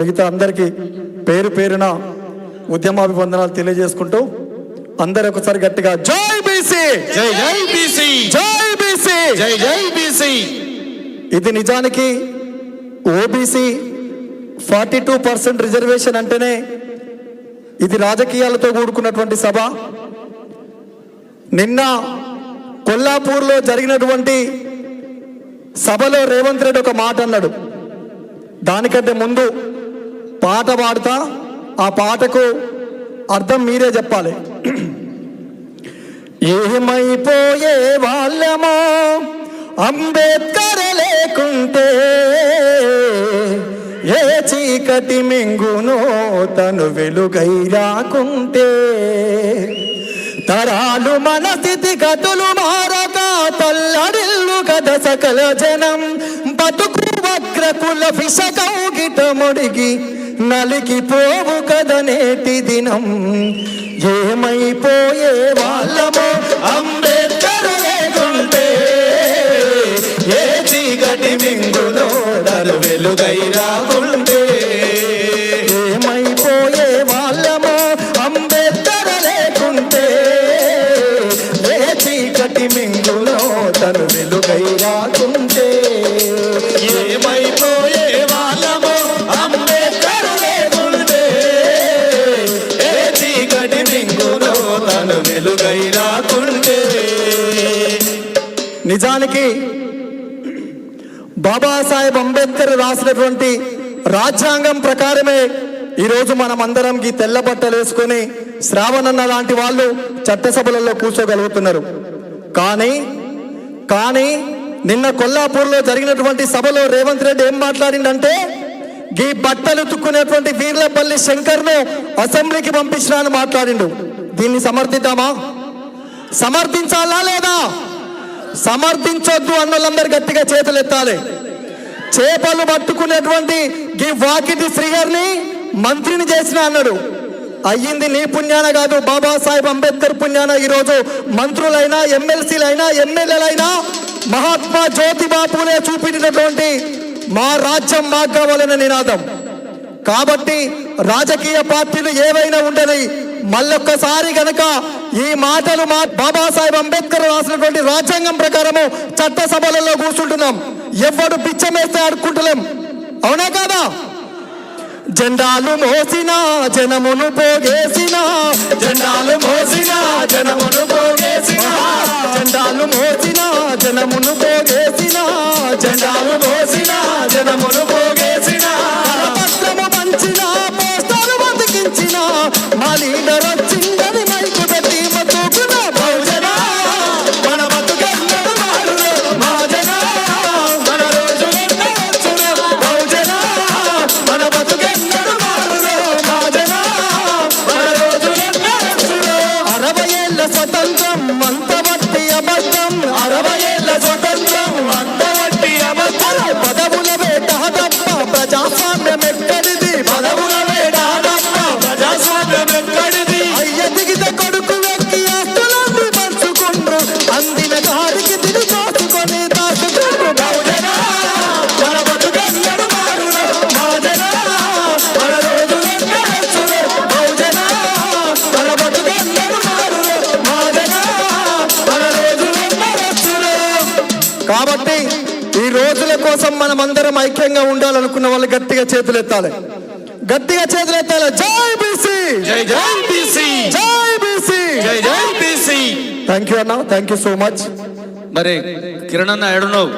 మిగతా అందరికీ పేరు పేరున ఉద్యమాభివందనాలు తెలియజేసుకుంటూ అందరూ ఒకసారి గట్టిగా జై బీసీ, జై జై బీసీ, జై బీసీ, జై జై బీసీ. ఇది నిజానికి ఓబీసీ 42% రిజర్వేషన్ అంటేనే ఇది రాజకీయాలతో కూడుకున్నటువంటి సభ. నిన్న కొల్లాపూర్లో జరిగినటువంటి సభలో రేవంత్ రెడ్డి ఒక మాట అన్నాడు. దానికంటే ముందు పాట పాడుతా, ఆ పాటకు అర్థం మీరే చెప్పాలి. ఏమైపోయే వాళ్ళమో అంబేద్కర్ లేకుంటే, ఏ చీకటి మింగునో తను వెలుగై రాకుంటే, తరాలు మన స్థితి గతులు మారక తల్లడిల్లు కథ సకల జనం, బతుకు వక్రకుల విషకౌగిట ముడిగి నలిగిపోవు కథ నేటి దినం. ఏమైపోయే వాళ్ళమో అంబేద్కర్ లేకుంటే, ఏ చీకటి మింగులో తను వెలుగై రాకుంటే, ఏమైపోయే వాళ్ళమో అంబేద్కర్ లేకుంటే, ఏ చీకటి మింగులో తను వెలుగై రాకుంటే, ఏమైపోయే వాళ్ళమో అంబేద్కర్ లేకుంటే, ఏ చీకటి మింగులో తను వెలుగై రాకుంటే. నిజానికి బాబాసాహెబ్ అంబేద్కర్ రాసినటువంటి రాజ్యాంగం ప్రకారమే ఈరోజు మనం అందరం ఈ తెల్ల బట్టలు వేసుకొని శ్రావణన్న లాంటి వాళ్ళు చట్టసభలలో కూర్చోగలుగుతున్నారు. కానీ నిన్న కొల్లాపూర్లో జరిగినటువంటి సభలో రేవంత్ రెడ్డి ఏం మాట్లాడిందంటే, ఈ బట్టలు తుక్కునేటువంటి వీర్లపల్లి శంకర్ను అసెంబ్లీకి పంపించినా అని మాట్లాడిండు. దీన్ని సమర్థిద్దామా? సమర్థించాలా లేదా? సమర్థించొద్దు అన్నోళ్ళందరూ గట్టిగా చేతులు ఎత్తాలి. చేపలు పట్టుకునేటువంటి ఈ వాకిటి శ్రీహరిని మంత్రిని చేసిన అన్నాడు. అయ్యింది నీ పుణ్యాన కాదు, బాబాసాహెబ్ అంబేద్కర్ పుణ్యాన ఈరోజు మంత్రులైనా ఎమ్మెల్సీలైనా ఎమ్మెల్యేలైనా మహాత్మా జ్యోతిబా పూలే చూపించినటువంటి మా రాజ్యం మాకు కావాలనే నినాదం. కాబట్టి రాజకీయ పార్టీలు ఏవైనా ఉండని, మళ్ళొక్కసారి గనక ఈ మాటలు మా బాబాసాహెబ్ అంబేద్కర్ రాసినటువంటి రాజ్యాంగం ప్రకారము చట్టసభలలో కూర్చుంటున్నాం. ఎవడు పిచ్చమేస్తే ఆడుకుంటలేం. అవునా కాదా? జెండాలు మోసిన జనమును పోగేసిన, జెండాలు మోసిన జనమును పోగేసిన, జెండాలు మోసిన జనమును పోగేసిన, జెండాలు మోసిన జనమును పోగేసిన, పత్రము పంచిన పోస్టర్లు బతికించిన, మా లీడర్ వచ్చిందని మైకు పెట్టి బతుకున బహుజన, మన బతుకెన్నడు మారును మహాజన, మన రోజులెన్నో వచ్చును బహుజన, మన బతుకెన్నడు మారును మహాజన, మన రోజులెన్నో వచ్చును. 60 ఏళ్ల స్వతంత్రం అంతవట్టి అబద్ధం, 60 ఏళ్ల స్వతంత్రం అంతవట్టి అబద్ధం, పదవుల వేట తప్ప ప్రజాస్వామ్యం ఎక్కడిది, పదవుల వేట తప్ప ప్రజాస్వామ్యం ఎక్కడిది. అయ్య దిగిత కొడుకు వెక్కి ఆస్తులన్నీ పంచుకుండ్రు, అందిన దారికి తిరిగి దాచుకొని దాచుకుండ్రు బహుజన, మన బతుకెన్నడు మారును మహాజన, మన రోజులెన్నో వచ్చును బహుజన, మన బతుకెన్నడు మారును మహాజన, మన రోజులెన్నో వచ్చును. కాబట్టి ఈ రోజుల కోసం మనం అందరం ఐక్యంగా ఉండాలనుకున్న వాళ్ళు గట్టిగా చేతులు ఎత్తాలి, గట్టిగా చేతులు ఎత్తాలి. జై బీసీ, జై జై బీసీ, జై బీసీ, జై జై బీసీ. థ్యాంక్ యూ అన్న, థ్యాంక్ యూ సో మచ్. మరి కిరణ్ అన్న ఏడున్నావు?